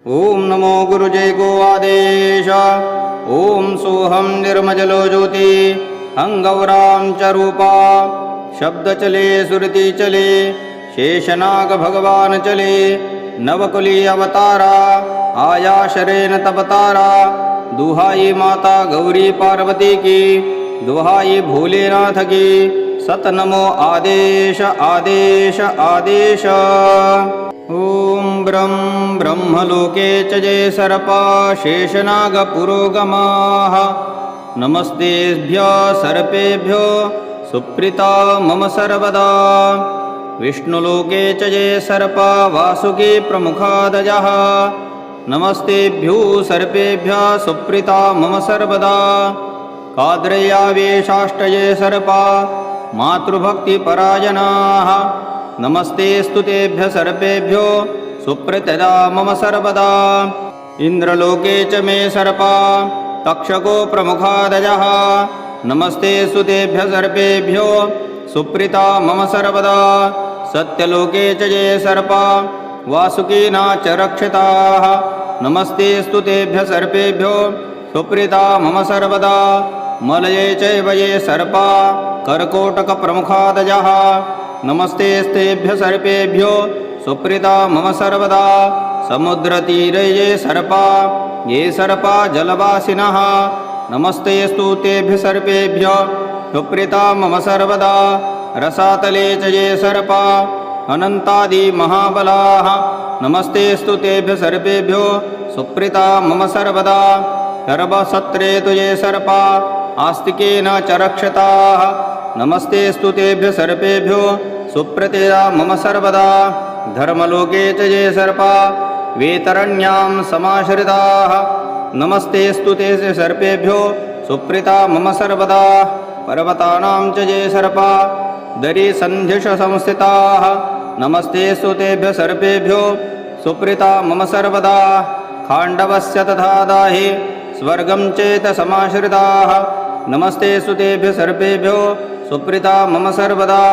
ओम नमो गुरुजय गो आदेश। ओम सोहम निर्मजलो ज्योति हंगौराम च रूपा। शब्द चले सुरति चले शेषनाग भगवान चले। नवकुली अवतारा आया शरेन तपतारा। दुहाई माता गौरी पार्वती की दुहाई भोलेनाथ की। सत नमो आदेश आदेश आदेश। ओम ब्रह्मलोके च जय सर्पा शेषनाग पुरोगमाः। नमस्तेभ्यो सर्पेभ्यो सुप्रीता मम सर्वदा। विष्णुलोके च जय सर्पा वासुकी प्रमुखादयः। नमस्तेभ्यो सर्पेभ्यः सुप्रीता मम सर्वदा। काद्रयावेशाष्टये सर्पा मातृभक्तिपरायणाः। नमस्ते स्तुतेभ्य सर्पेभ्यो सुप्रतिदा मम सर्वदा। इंद्रलोके च मे सर्पा तक्षको प्रमुखादयः। नमस्ते स्तुतेभ्य सर्पेभ्यो सुप्रीता मम सर्वदा। सत्यलोके च ये सर्पा वासुकीना च रक्षिताः। नमस्ते स्तुतेभ्य सर्पेभ्यो सुप्रीता मम सर्वदा। मलये चैव ये सर्पा कर्कोटकप्रमुखादयः। नमस्ते स्तेभ्य सर्पेभ्यो सुप्रीता मम सर्वदा। समुद्रतीरे ये सर्पा जलवासिनः। नमस्ते स्तुतेभ्य सर्पेभ्यो सुप्रीता मम सर्वदा। रसातले च ये सर्पा अनन्तादि महाबलाः। नमस्ते स्तुतेभ्य सर्पेभ्यो सुप्रीता मम सर्वदा। सर्वसत्रे तु ये सर्पा आस्तिकेन च रक्षिताः। नमस्ते स्तुतेभ्य सर्पेभ्यो सुप्रतिदा मम सर्वदा। धर्मलोके च ये सर्पा वेतरण्यां समाश्रिताः। नमस्ते स्तुतेभ्य सर्पेभ्यो सुप्रीता मम सर्वदा। पर्वतानां च ये सर्पा दरीसन्धिष संस्थिताः। नमस्ते स्तुतेभ्य सर्पेभ्यो सुप्रीता मम सर्वदा। खाण्डवस्य तथा दाहि स्वर्गं चेत समाश्रिताः। नमस्ते स्तुतेभ्य सर्पेभ्यो सुप्रीता मम सर्वदा।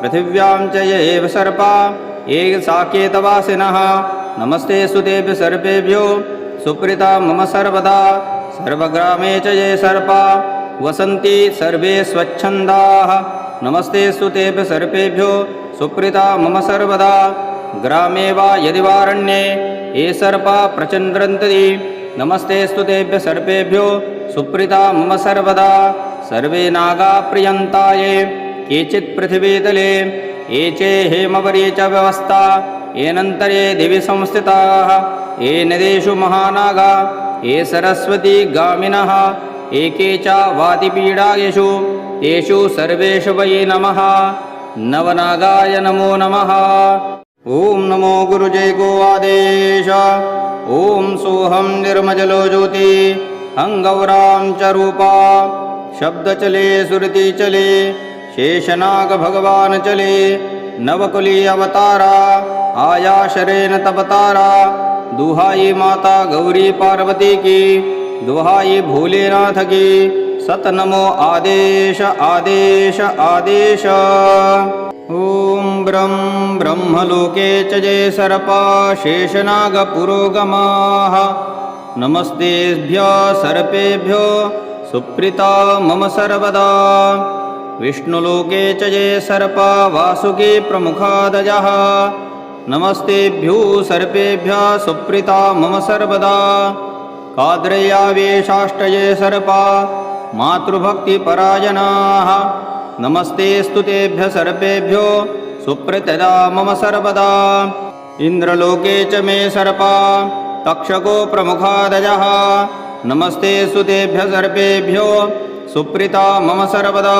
पृथिव्यां च ये एव सर्पा ये साकेतवासिनः। नमस्ते स्तुतेभ्य सर्पेभ्यो सुप्रीता मम सर्वदा। सर्वग्रामे च ये सर्पा वसन्ति सर्वे स्वच्छन्दाः। नमस्ते स्तुतेभ्य सर्पेभ्यो सुप्रीता मम सर्वदा। ग्रामे वा यदि वारण्ये ये सर्पा प्रचन्द्रन्ति। नमस्ते स्तुतेभ्य सर्पेभ्यो सुप्रीता मम सर्वदा। सर्वे नागा प्रियन्ताये केचित् पृथिवीतले ये चे हेमवरे च व्यवस्था येनन्तरे दिवि संस्थिताः। ये नदेषु महानागा ये सरस्वती गामिनः। एके च वातिपीडायेषु तेषु सर्वेषु वै नमः। नवनागाय नमो नमः। ओम नमो गुरुजय गो आदेश। ओम सोहम निर्मजलो ज्योति हंगौराम च रूपा। शब्द चले सुरति चले शेषनाग भगवान चले। नवकुली अवतारा आया शरेन तपतारा। दुहाई माता गौरी पार्वती की दुहाई भोलेनाथ की। सत नमो आदेश आदेश आदेश। ओम ब्रह्मलोके च जय सर्पा शेषनाग पुरोगमाः। नमस्तेभ्यो सर्पेभ्यो सुप्रीता मम सर्वदा। विष्णुलोके च ये सर्पा वासुकी प्रमुखादयः। नमस्तेभ्यो सर्पेभ्यः सुप्रीता मम सर्वदा। काद्रयावेशाष्टये सर्पा मातृभक्तिपरायणाः। नमस्ते स्तुतेभ्य सर्पेभ्यो सुप्रतिदा मम सर्वदा। इंद्रलोके च मे सर्पा तक्षको प्रमुखादयः। नमस्ते स्तुतेभ्य सर्पेभ्यो सुप्रीता मम सर्वदा।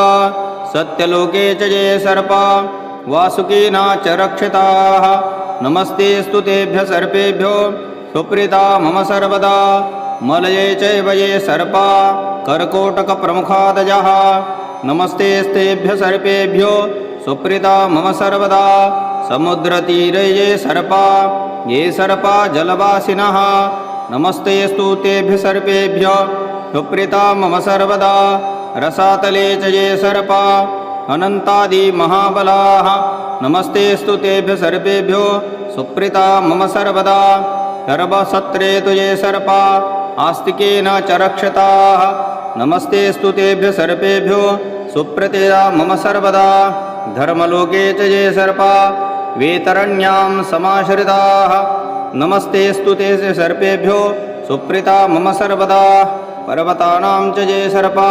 सत्यलोके च ये सर्पा वासुकीना च रक्षिताः। नमस्ते स्तुतेभ्य सर्पेभ्यो सुप्रीता मम सर्वदा। मलये चैव ये सर्पा कर्कोटकप्रमुखादयः। नमस्ते स्तेभ्य सर्पेभ्यो सुप्रीता मम सर्वदा। समुद्रतीरे ये सर्पा जलवासिनः। नमस्ते स्तुतेभ्य सर्पेभ्यो सुप्रीता मम सर्वदा। रसातले च ये सर्पा अनन्तादि महाबलाः। नमस्ते स्तुतेभ्य सर्पेभ्यो सुप्रीता मम सर्वदा। गर्भसत्रे तुजे सर्पा आस्तिकेन च रक्षताः नमस्तेऽस्तु तेभ्यः सर्पेभ्यो सुप्रतिदा मम सर्वदा धर्मलोके च ये सर्पा वेतरण्यां समाश्रिताः नमस्तेऽस्तु ते सर्पेभ्यो सुप्रीता मम सर्वदा पर्वतानां च ये सर्पा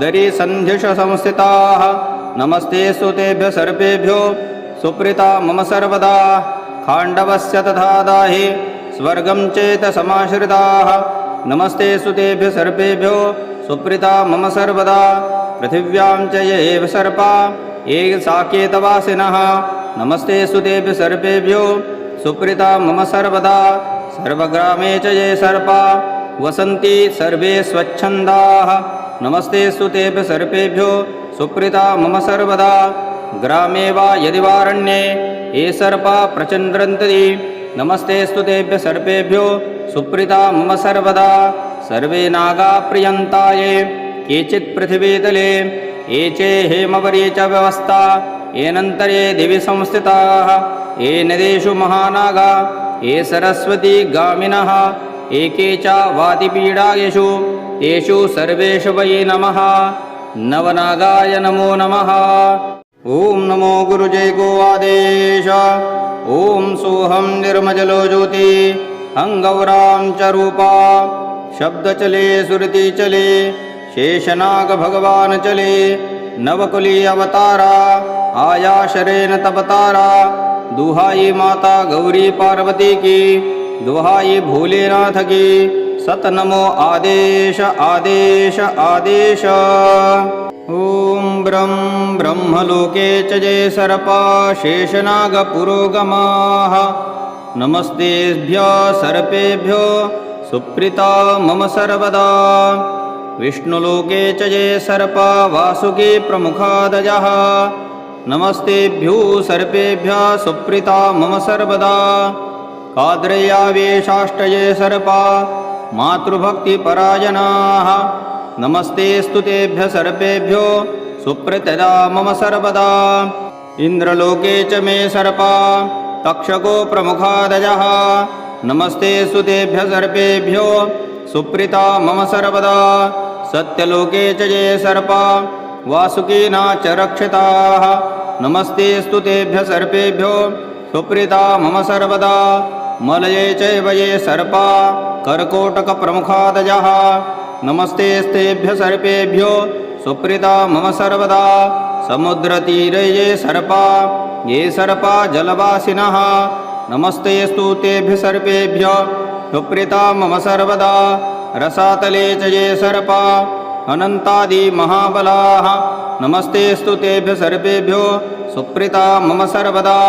दरीसन्धिष संस्थिताः नमस्तेऽस्तु तेभ्यः सर्पेभ्यो सुप्रीता मम सर्वदा खाण्डवस्य तथा दाहि स्वर्गं चेत समाश्रिताः नमस्तेऽस्तु तेभ्यः सर्पेभ्यो सुप्रीता मम सर्वदा पृथिव्यां च ये एव सर्पा ये साकेतवासिनः नमस्तेऽस्तु तेभ्यः सर्पेभ्यो सुप्रीता मम सर्वदा सर्वग्रामे च ये सर्पा वसन्ति सर्वे स्वच्छन्दाः नमस्तेऽस्तु तेभ्यः सर्पेभ्यो सुप्रीता मम सर्वदा ग्रामे वा यदि वारण्ये ये सर्पा प्रचण्ड्रन्ति नमस्तेऽस्तु तेभ्यः सर्पेभ्यो सुप्रीता मम सर्वदा सर्वे नागा प्रियन्ताये केचित् पृथिवीतले ये चे हेमवरे च व्यवस्था येनन्तरे दिवि संस्थिताः ये नदेषु महानागा ये सरस्वती गामिनः एके च वातिपीडायेषु तेषु सर्वेषु वै नमः नवनागाय नमो नमः। ॐ नमो गुरुजय गो आदेश ॐ सोऽहं निर्मजलो ज्योति अङ्गौरां च रूपा शब्दचले सुरति चले शेषनाग भगवान चले नवकुली अवतारा आया शरेण तपतारा दुहाई माता गौरी पार्वती की दुहाई भोलेनाथ की सत नमो आदेश आदेश आदेश। ॐ ब्रह्मलोके च ये सर्पा शेषनाग पुरोगमाः नमस्तेभ्यः सर्पेभ्यो सुप्रीता मम सर्वदा विष्णुलोके च ये सर्पा वासुकी प्रमुखादयः नमस्तेभ्यो सर्पेभ्यः सुप्रीता मम सर्वदा काद्रयावेशाष्टये सर्पा मातृभक्तिपरायणाः नमस्तेऽस्तु तेभ्यः सर्पेभ्यो सुप्रतिदा मम सर्वदा इन्द्रलोके च मे सर्पा तक्षको प्रमुखादयः नमस्तेऽस्तु तेभ्यः सर्पेभ्यो सुप्रीता मम सर्वदा सत्यलोके च ये सर्पा वासुकीना च रक्षिताः नमस्तेऽस्तु तेभ्यः सर्पेभ्यो सुप्रीता मम सर्वदा मलये चैव ये सर्पा कर्कोटकप्रमुखादयः नमस्तेस्तेभ्यः सर्पेभ्यो सुप्रीता मम सर्वदा समुद्रतीरे ये सर्पा जलवासिनः नमस्तेऽस्तु तेभ्यः सर्पेभ्यो सुप्रीता मम सर्वदा रसातले च ये सर्पा अनन्तादि महाबलाः नमस्तेऽस्तु तेभ्यः सर्पेभ्यो सुप्रीता मम सर्वदा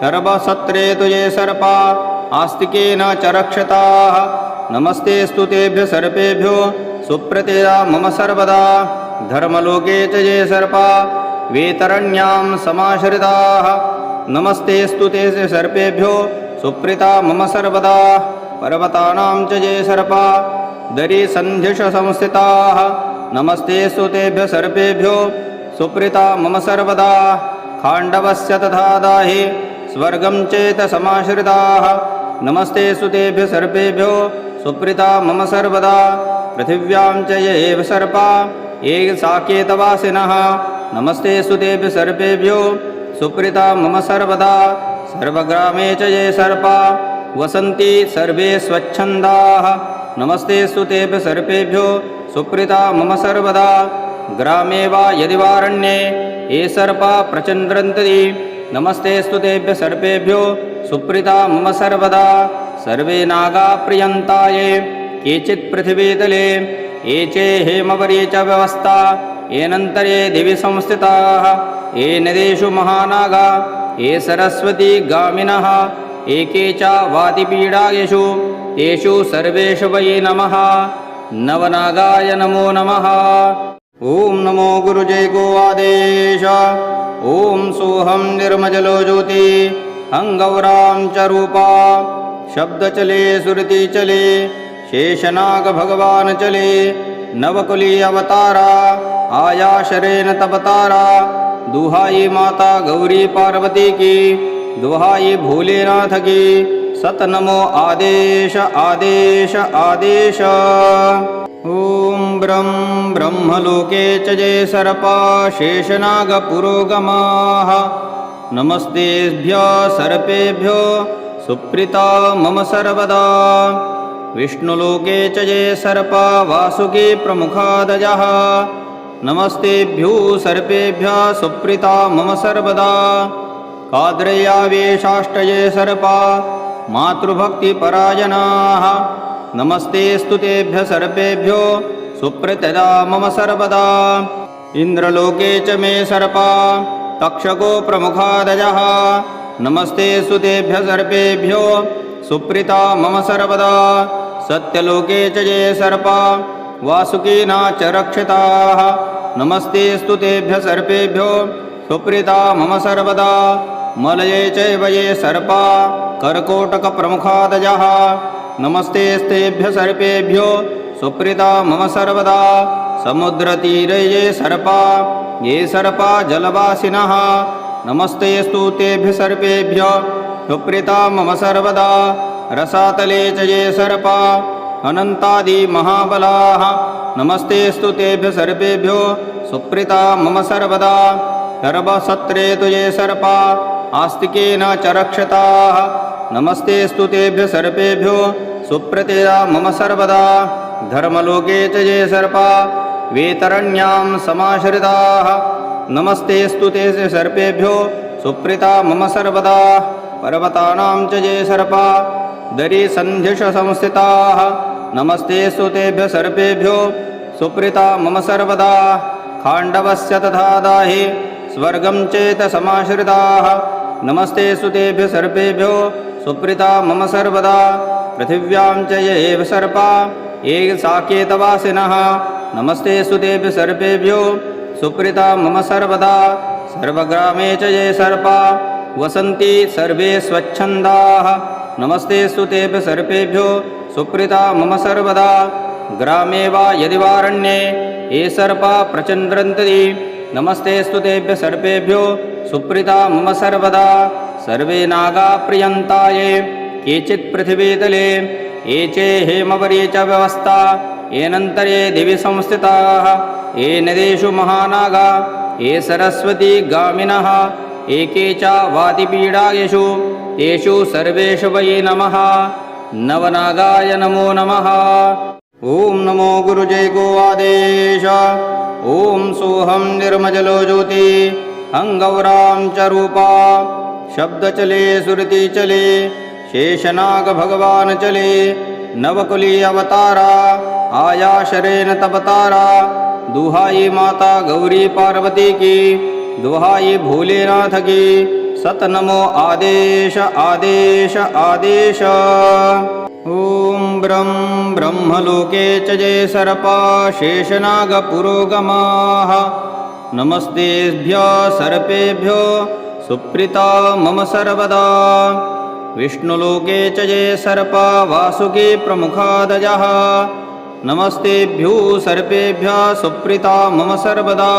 गर्भसत्रे तु ये सर्पा आस्तिकेन च रक्षताः नमस्तेऽस्तु तेभ्यः सर्पेभ्यो सुप्रतिदा मम सर्वदा धर्मलोके च ये सर्पा वेतरण्यां समाश्रिताः नमस्तेऽस्तु ते सर्पेभ्यो सुप्रीता मम सर्वदा पर्वतानां च ये सर्पा दरीसन्धिष संस्थिताः नमस्तेऽस्तु तेभ्यः सर्पेभ्यो सुप्रीता मम सर्वदा खाण्डवस्य तथा दाहि स्वर्गं चेत समाश्रिताः नमस्तेऽस्तु तेभ्यः सर्पेभ्यो सुप्रीता मम सर्वदा पृथिव्यां च ये एव सर्पा ये साकेतवासिनः नमस्तेऽस्तु तेभ्यः सर्पेभ्यो सुप्रीता मम सर्वदा सर्वग्रामे च ये सर्पा वसन्ति सर्वे स्वच्छन्दाः नमस्तेऽस्तु तेभ्यः सर्पेभ्यो सुप्रीता मम सर्वदा ग्रामे वा यदि वारण्ये ये सर्पा प्रचण्ड्रन्ति नमस्तेऽस्तु तेभ्यः सर्पेभ्यो सुप्रीता मम सर्वदा सर्वे नागा प्रियन्ताये केचित् पृथिवीतले ये चे हेमवरे च व्यवस्था येनन्तरे दिवि संस्थिताः ये नदेषु महानागा ये सरस्वती गामिनः एके च वातिपीडायेषु तेषु सर्वेषु वै नमः नवनागाय नमो नमः। ॐ नमो गुरुजय गो आदेश ॐ सोऽहं निर्मजलो ज्योति अङ्गौरां च रूपा शब्दचले सुरति चले शेषनाग भगवान चले नवकुली अवतारा आया शरेण तपतारा दुहाई माता गौरी पार्वती की दुहाई भोलेनाथ की सतनमो आदेश आदेश आदेश। ॐ ब्रं ब्रह्मलोके च ये सर्पा शेषनागपुरोगमाः नमस्तेभ्यः सर्पेभ्यो सुप्रीता मम सर्वदा। विष्णुलोके च ये सर्पा वासुकी प्रमुखादयः नमस्तेभ्यो सर्पेभ्यः सुप्रीता मम सर्वदा। काद्रय्यावेशाष्टये सर्पा मातृभक्तिपरायणाः नमस्तेस्तु तेभ्यः सर्पेभ्यो सुप्रतिदा मम सर्वदा। इन्द्रलोके च मे सर्पा तक्षको प्रमुखादयः नमस्तेस्तु तेभ्यः सर्पेभ्यो सुप्रीता मम सर्वदा। सत्यलोके च ये सर्पा वासुकीना च रक्षिताः नमस्तेस्तु तेभ्यः सर्पेभ्यो सुप्रीता मम सर्वदा। मलये चैव ये सर्पा कर्कोटकप्रमुखादयः नमस्तेस्तेभ्यः सर्पेभ्यो सुप्रीता मम सर्वदा। समुद्रतीरे ये सर्पा जलवासिनः नमस्तेस्तु तेभ्यः सर्पेभ्यो सुप्रीता मम सर्वदा। रसातले च ये सर्पा अनन्तादिमहाबलाः नमस्तेस्तु तेभ्यः सर्पेभ्यो सुप्रीता मम सर्वदा। सर्वसत्रे तु ये सर्पा आस्तिकेन च रक्षिताः नमस्तेस्तु तेभ्यः सर्पेभ्यो सुप्रतिदा मम सर्वदा। धर्मलोके च ये सर्पा वेतरण्यां समाश्रिताः नमस्तेस्तु ते सर्पेभ्यो सुप्रीता मम सर्वदा। पर्वतानां च ये सर्पा दरीसन्धिष संस्थिताः नमस्तेस्तु तेभ्यः सर्पेभ्यो सुप्रीता मम सर्वदा। खाण्डवस्य तथा दाहि स्वर्गं चेत समाश्रिताः नमस्तेस्तु तेभ्यः सर्पेभ्यो सुप्रीता मम सर्वदा। पृथिव्यां च ये सर्पा ये साकेतवासिनः नमस्तेस्तु तेभ्यः सर्पेभ्यो सुप्रीता मम सर्वदा। सर्वग्रामे च ये सर्पा वसन्ति सर्वे स्वच्छन्दाः नमस्तेस्तु तेभ्यः सर्पेभ्यो सुप्रीता मम सर्वदा। ग्रामे वा यदि वारण्ये ये सर्पा प्रचन्द्रन्ति नमस्तेस्तु तेभ्यः सर्पेभ्यो सुप्रीता मम सर्वदा। सर्वे नागा प्रियन्ता ये केचित् पृथिवीतले ये चे हेमवरे च व्यवस्था येनन्तरे दिवि संस्थिताः ये नदेषु महानागा ये सरस्वती गामिनः एके च वातिपीडायेषु तेषु सर्वेषु वै नमः। नवनागाय नमो नमः। ॐ नमो गुरुजय गो आदेश। ॐ सोऽहं निर्मजलो ज्योति हंगौरां च रूपा शब्दचले सुरति चले शेषनाग भगवान चले नवकुली अवतारा आया शरेण तपतारा। दुहाई माता गौरी पार्वती की दुहाई भोलेनाथ की सतनमो आदेश आदेश आदेश। ॐ ब्रं ब्रह्मलोके च ये सर्पा शेषनागपुरोगमाः नमस्तेभ्यः सर्पेभ्यो सुप्रीता मम सर्वदा। विष्णुलोके च ये सर्पा वासुकी प्रमुखादयः नमस्तेभ्यो सर्पेभ्यः सुप्रीता मम सर्वदा।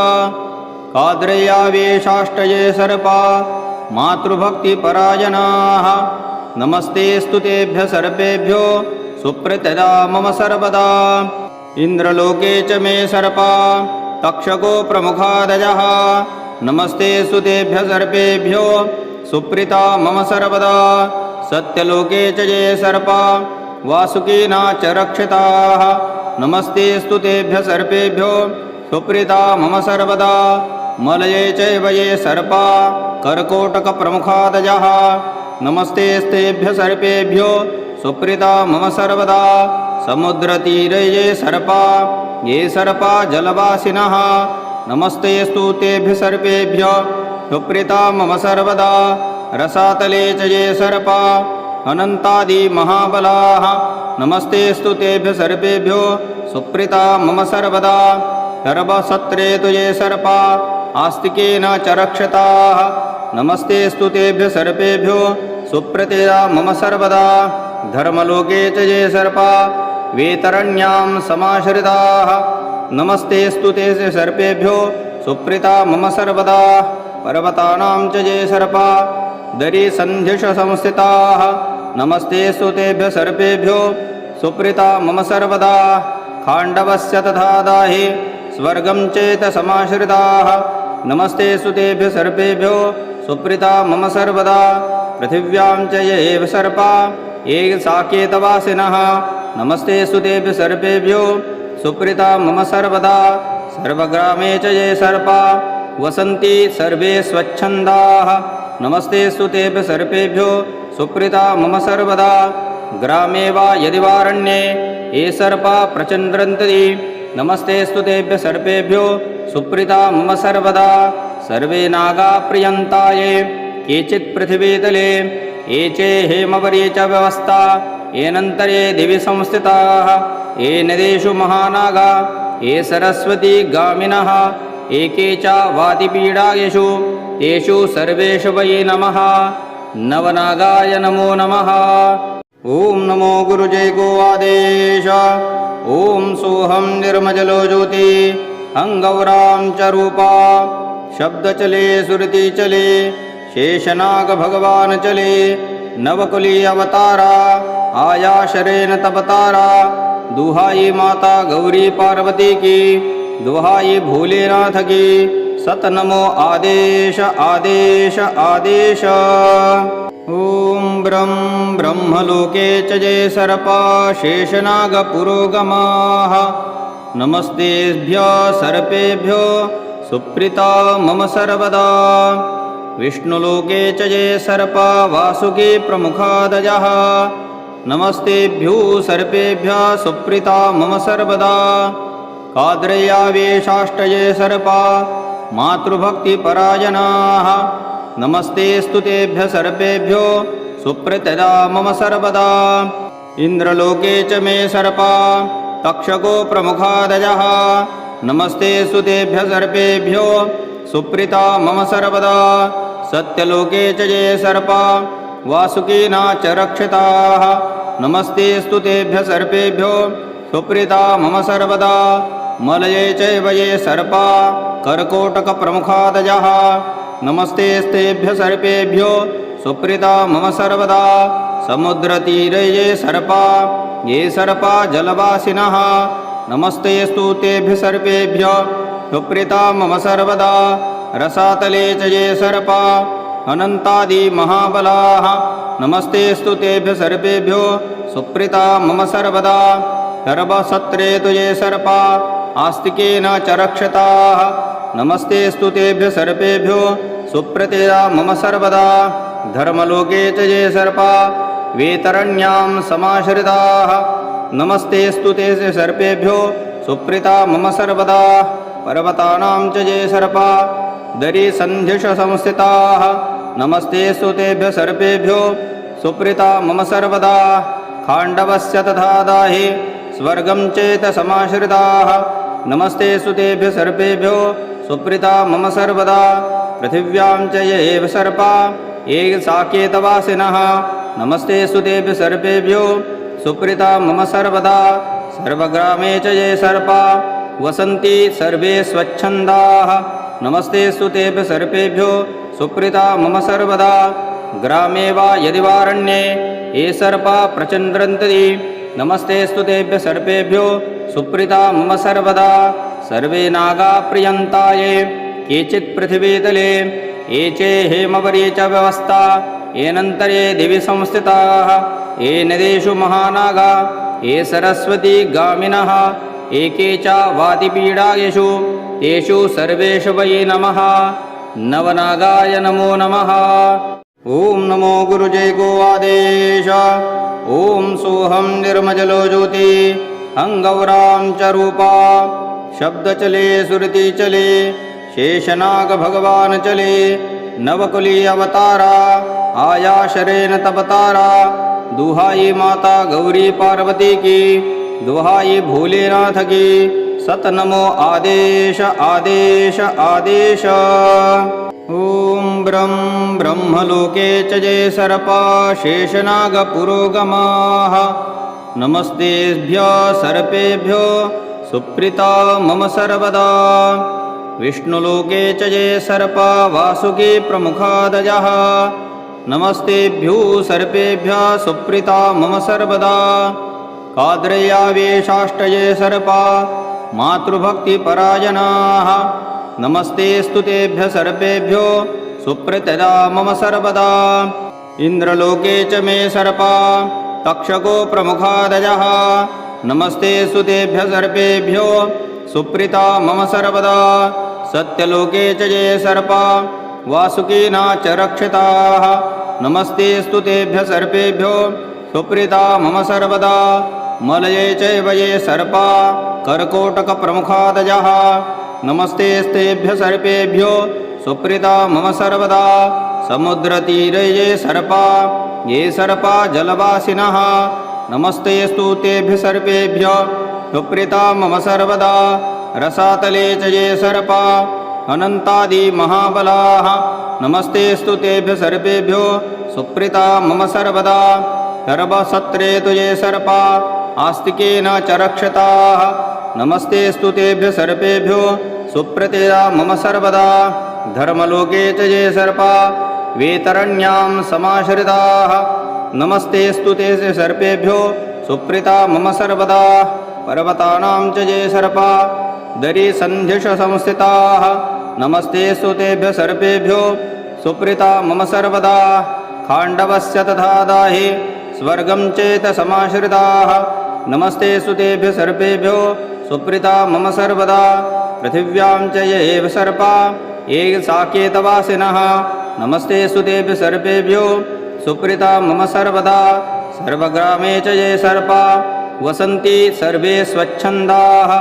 काद्रय्यावेशाष्टये सर्पा मातृभक्तिपरायणाः नमस्तेस्तु तेभ्यः सर्पेभ्यो सुप्रतिदा मम सर्वदा। इन्द्रलोके च मे सर्पा तक्षको प्रमुखादयः नमस्तेस्तु तेभ्यः सर्पेभ्यो सुप्रीता मम सर्वदा। सत्यलोके च ये सर्पा वासुकीना च रक्षिताः नमस्तेस्तु तेभ्यः सर्पेभ्यो सुप्रीता मम सर्वदा। मलये चैव ये सर्पा कर्कोटकप्रमुखादयः नमस्तेस्तेभ्यः सर्पेभ्यो सुप्रीता मम सर्वदा। समुद्रतीरे ये सर्पा जलवासिनः नमस्तेस्तु तेभ्यः सर्पेभ्यो सुप्रीता मम सर्वदा। रसातले च ये सर्पा अनन्तादिमहाबलाः नमस्तेस्तु तेभ्यः सर्पेभ्यो सुप्रीता मम सर्वदा। सर्वसत्रे तु ये सर्पा आस्तिकेन च रक्षिताः नमस्तेस्तु तेभ्यः सर्पेभ्यो सुप्रतिदा मम सर्वदा। धर्मलोके च ये सर्पा वेतरण्यां समाश्रिताः नमस्तेस्तु ते सर्पेभ्यो सुप्रीता मम सर्वदा। पर्वतानां च ये सर्पा दरीसन्धिष संस्थिताः नमस्ते स्तुतेभ्य सर्पेभ्यो सुप्रीता मम सर्वदा खाण्डवस्य तथा दाहि स्वर्गं चेतसमाश्रिताः नमस्ते स्तुतेभ्य सर्पेभ्यो सुप्रीता मम सर्वदा पृथिव्यां च ये एव सर्पा ये साकेतवासिनः नमस्ते स्तुतेभ्य सर्पेभ्यो सुप्रीता मम सर्वदा सर्वग्रामे च ये सर्पा वसन्ति सर्वे स्वच्छन्दाः नमस्ते स्तुतेभ्य सर्पेभ्यो सुप्रीता मम सर्वदा ग्रामे वा यदि वारण्ये ये सर्पा प्रचन्द्रन्ति नमस्ते स्तुतेभ्य सर्पेभ्यो सुप्रीता मम सर्वदा सर्वे नागा प्रियन्ताये केचित् पृथिवीतले ये चे हेमवर्ये च व्यवस्था येनन्तरे दिवि संस्थिताः ये नदेषु महानागा ये सरस्वती गामिनः एके च वातिपीडायेषु तेषु सर्वेषु वै नमः नवनागाय नमो नमः ॐ नमो गुरुजय गो आदेश ॐ सोऽहं निर्मजलो ज्योति हंगौरां च रूपा शब्दचले सुरति चले शेषनाग भगवान चले नवकुली अवतारा आया शरेण तपतारा दुहाई माता गौरी पार्वती की दुहाई भोलेनाथ की सत नमो आदेश आदेश आदेश ॐ ब्रह्मलोके च जय सर्पा शेषनाग पुरोगमाः नमस्तेभ्यः सर्पेभ्यो सुप्रीता मम सर्वदा विष्णुलोके च ये सर्पा वासुकी प्रमुखादयः नमस्तेभ्यो सर्पेभ्यः सुप्रीता मम सर्वदा काद्रयावेशाष्टये सर्पा मातृभक्तिपरायणाः नमस्ते स्तुतेभ्यः सर्पेभ्यो सुप्रीता मम सर्वदा इन्द्रलोके च मे सर्पा तक्षको प्रमुखादयः नमस्ते स्तुतेभ्यः सर्पेभ्यो सुप्रीता मम सर्वदा सत्यलोके च ये सर्पा वासुकीना च रक्षिताः नमस्ते स्तुतेभ्यः सर्पेभ्यो सुप्रीता मम सर्वदा मलये चैव ये सर्पा कर्कोटकप्रमुखादयः नमस्ते स्तेभ्यः सर्पेभ्यो सुप्रीता मम सर्वदा समुद्रतीरे ये सर्पा जलवासिनः नमस्ते स्तुतेभ्यः सर्पेभ्यो सुप्रीता मम सर्वदा रसातले च ये सर्पा अनन्तादि महाबलाः नमस्ते स्तुतेभ्यः सर्पेभ्यो सुप्रीता मम सर्वदा सर्वसत्रे तु ये सर्पा आस्तिकेन च रक्षिताः नमस्ते स्तुतेभ्यः सर्पेभ्यो सुप्रीता मम सर्वदा धर्मलोके च ये सर्पा वेतरण्यां समाश्रिताः नमस्ते स्तुतेभ्यः सर्पेभ्यो सुप्रीता मम सर्वदा पर्वतानां च ये सर्पा दरीसन्धिष संस्थिताः नमस्ते स्तुतेभ्यः सर्पेभ्यो सुप्रीता मम सर्वदा खाण्डवस्य तथा दाहि स्वर्गं चेतसमाश्रिताः नमस्ते स्तुतेभ्यः सर्पेभ्यो सुप्रीता मम सर्वदा पृथिव्यां च ये एव सर्पा ये साकेतवासिनः नमस्ते स्तुतेभ्यः सर्पेभ्यो सुप्रीता मम सर्वदा सर्वग्रामे च ये सर्पा वसन्ति सर्वे स्वच्छन्दाः नमस्ते स्तुतेभ्यः सर्पेभ्यो सुप्रीता मम सर्वदा ग्रामे वा यदि वारण्ये ये सर्पा प्रचन्द्रन्ति नमस्ते स्तुतेभ्यः सर्पेभ्यो सुप्रीता मम सर्वदा सर्वे नागा प्रियन्ताये केचित् पृथिवीतले ये चे हेमवर्ये च व्यवस्था येनन्तरे दिवि संस्थिताः ये नदेषु महानागा ये सरस्वती गामिनः एके च वातिपीडायेषु तेषु सर्वेषु वै नमः नवनागाय नमो नमः ॐ नमो गुरुजय गो आदेश ॐ सोऽहं निर्मजलो ज्योति हंगौरां च रूपा शब्दचले सुरति चले शेषनाग भगवान चले नवकुली अवतारा आया शरेण तपतारा दुहाई माता गौरी पार्वती की दुहाई भोलेनाथ की सत नमो आदेश आदेश आदेश ॐ ब्रह्मलोके च ये सर्पा शेषनाग पुरोगमाः नमस्तेभ्यः सर्पेभ्यो सुप्रीता मम सर्वदा विष्णुलोके च ये सर्पा वासुकी प्रमुखादयः नमस्तेभ्यो सर्पेभ्यः सुप्रीता मम सर्वदा काद्रयावेशाष्टये सर्पा मातृभक्तिपरायणाः नमस्तेऽस्तु तेभ्यः सर्पेभ्यो सुप्रतिदा मम सर्वदा इन्द्रलोके च मे सर्पा तक्षको प्रमुखादयः नमस्तेऽस्तु तेभ्यः सर्पेभ्यो सुप्रीता मम सर्वदा सत्यलोके च ये सर्पा वासुकीना च रक्षिताः नमस्तेऽस्तु तेभ्यः सर्पेभ्यो सुप्रीता मम सर्वदा मलये चैव ये सर्पा कर्कोटकप्रमुखादयः नमस्तेस्तेभ्यः सर्पेभ्यो सुप्रीता मम सर्वदा समुद्रतीरे ये सर्पा जलवासिनः नमस्तेऽस्तु तेभ्यः सर्पेभ्यः सुप्रीता मम सर्वदा रसातले च ये सर्पा अनन्तादिमहाबलाः नमस्तेऽस्तु तेभ्यः सर्पेभ्यो सुप्रीता मम सर्वदा सर्वसत्रे तु ये सर्पा आस्तिकेन च रक्षिताः नमस्तेऽस्तु तेभ्यः सर्पेभ्यो सुप्रतिदा मम सर्वदा धर्मलोके च ये सर्पा वेतरण्यां समाश्रिताः नमस्तेऽस्तु ते सर्पेभ्यो सुप्रीता मम सर्वदा पर्वतानां च ये सर्पा दरीसन्धिष संस्थिताः नमस्तेऽस्तु तेभ्यः सर्पेभ्यो सुप्रीता मम सर्वदा खाण्डवस्य तथा दाहि स्वर्गं चेत समाश्रिताः नमस्तेऽस्तु तेभ्यः सर्पेभ्यो सुप्रीता मम सर्वदा पृथिव्यां च ये एव सर्पा ये साकेतवासिनः नमस्तेऽस्तु तेभ्यः सर्पेभ्यो सुप्रीता मम सर्वदा सर्वग्रामे च ये सर्पा वसन्ति सर्वे स्वच्छन्दाः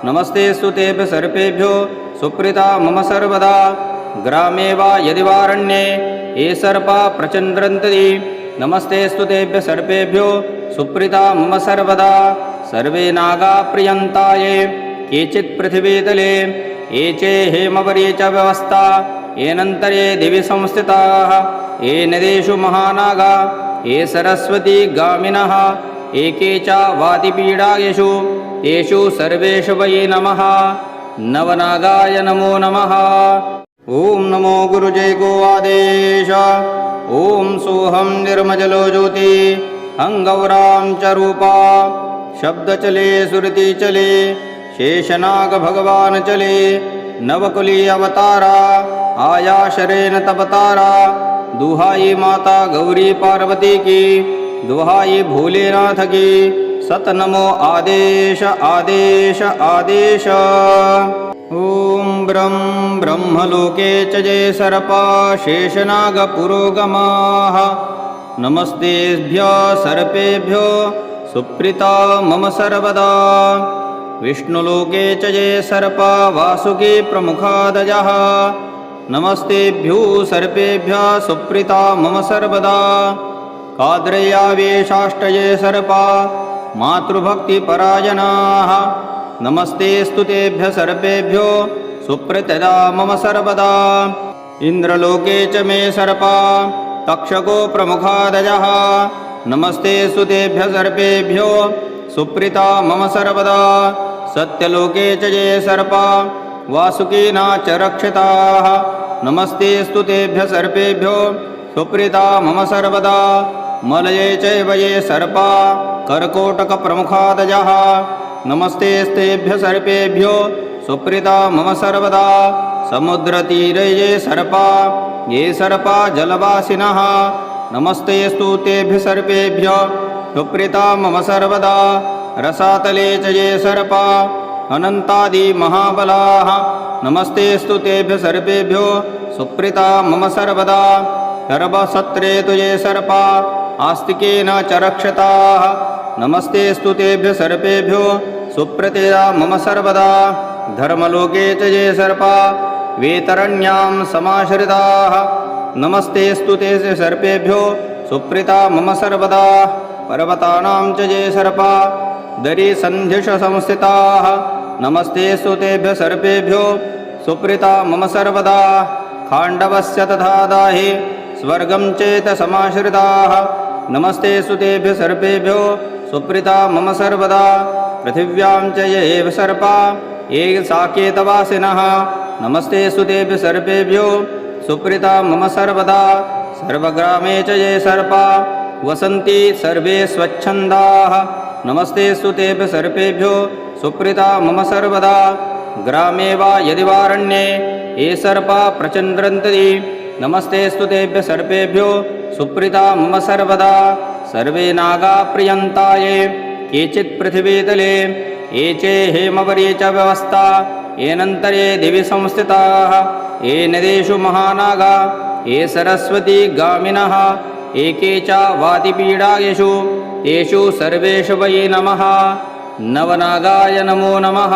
नमस्तेऽस्तु तेभ्यः सर्पेभ्यो सुप्रीता मम सर्वदा ग्रामे वा यदि वारण्ये ये सर्पा प्रचन्द्रन्ति नमस्तेऽस्तु तेभ्यः सर्पेभ्यो सुप्रीता मम सर्वदा सर्वे नागा प्रियन्ता ये केचित् पृथिवीतले ये चे हेमवरे च व्यवस्था येनन्तरे दिवि संस्थिताः ये नदेषु महानागा ये सरस्वती गामिनः एके च वातिपीडायेषु तेषु सर्वेषु वै नमः नवनागाय नमो नमः ॐ नमो गुरुजय गो आदेश ॐ सोऽहं निर्मजलो ज्योति हंगौरां च रूपा शब्दचले सुरति चले शेषनाग भगवान चले नवकुली अवतारा आया शरेण तवतारा दुहाई माता गौरी पार्वती की दुहाई भोलेनाथ की सत नमो आदेश आदेश आदेश ॐ ब्रह्मलोके च ये सर्पा शेषनागपुरोगमाः नमस्तेभ्यः सर्पेभ्यो सुप्रीता मम सर्वदा विष्णुलोके च ये सर्पा वासुकी प्रमुखादयः नमस्तेभ्यो सर्पेभ्यः सुप्रीता मम सर्वदा काद्रयावेशाष्टये सर्पा मातृभक्तिपरायणाः नमस्तेऽस्तु तेभ्यः सर्पेभ्यो सुप्रतिदा मम सर्वदा इन्द्रलोके च मे सर्पा तक्षको प्रमुखादयः नमस्तेऽस्तु तेभ्यः सर्पेभ्यो सुप्रीता मम सर्वदा सत्यलोके च ये सर्पा वासुकीना च रक्षिताः नमस्तेऽस्तु तेभ्यः सर्पेभ्यो सुप्रीता मम सर्वदा मलये चैव ये सर्पा कर्कोटकप्रमुखादयः नमस्तेस्तेभ्यः सर्पेभ्यो सुप्रीता मम सर्वदा समुद्रतीरे ये सर्पा जलवासिनः नमस्तेऽस्तु तेभ्यः सर्पेभ्यः सुप्रीता मम सर्वदा रसातले च ये सर्पा अनन्तादिमहाबलाः नमस्तेऽस्तु तेभ्यः सर्पेभ्यो सुप्रीता मम सर्वदा सर्वसत्रे तु ये सर्पा आस्तिकेन च रक्षिताः नमस्तेऽस्तु तेभ्यः सर्पेभ्यो सुप्रतिदा मम सर्वदा धर्मलोके च ये सर्पा वेतरण्यां समाश्रिताः नमस्तेऽस्तु ते सर्पेभ्यो सुप्रीता मम सर्वदा पर्वतानां च ये सर्पा दरीसन्धिष संस्थिताः नमस्तेऽस्तु तेभ्यः सर्पेभ्यो सुप्रीता मम सर्वदा खाण्डवस्य तथा दाहि स्वर्गं चेत समाश्रिताः नमस्तेऽस्तु तेभ्यः सर्पेभ्यो सुप्रीता मम सर्वदा पृथिव्यां च ये एव सर्पा ये साकेतवासिनः नमस्तेऽस्तु तेभ्यः सर्पेभ्यो सुप्रीता मम सर्वदा सर्वग्रामे च ये सर्पा वसन्ति सर्वे स्वच्छन्दाः नमस्तेऽस्तु तेभ्यः सर्पेभ्यो सुप्रीता मम सर्वदा ग्रामे वा यदि वारण्ये ये सर्पा प्रचन्द्रन्ति नमस्तेऽस्तु तेभ्यः सर्पेभ्यो सुप्रीता मम सर्वदा सर्वे नागा प्रियन्ता ये केचित् पृथिवीतले ये चे हेमवरे च व्यवस्था येनन्तरे दिवि संस्थिताः ये नदेषु महानागा ये सरस्वती गामिनः एके च वातिपीडायेषु तेषु सर्वेषु वै नमः नवनागाय नमो नमः।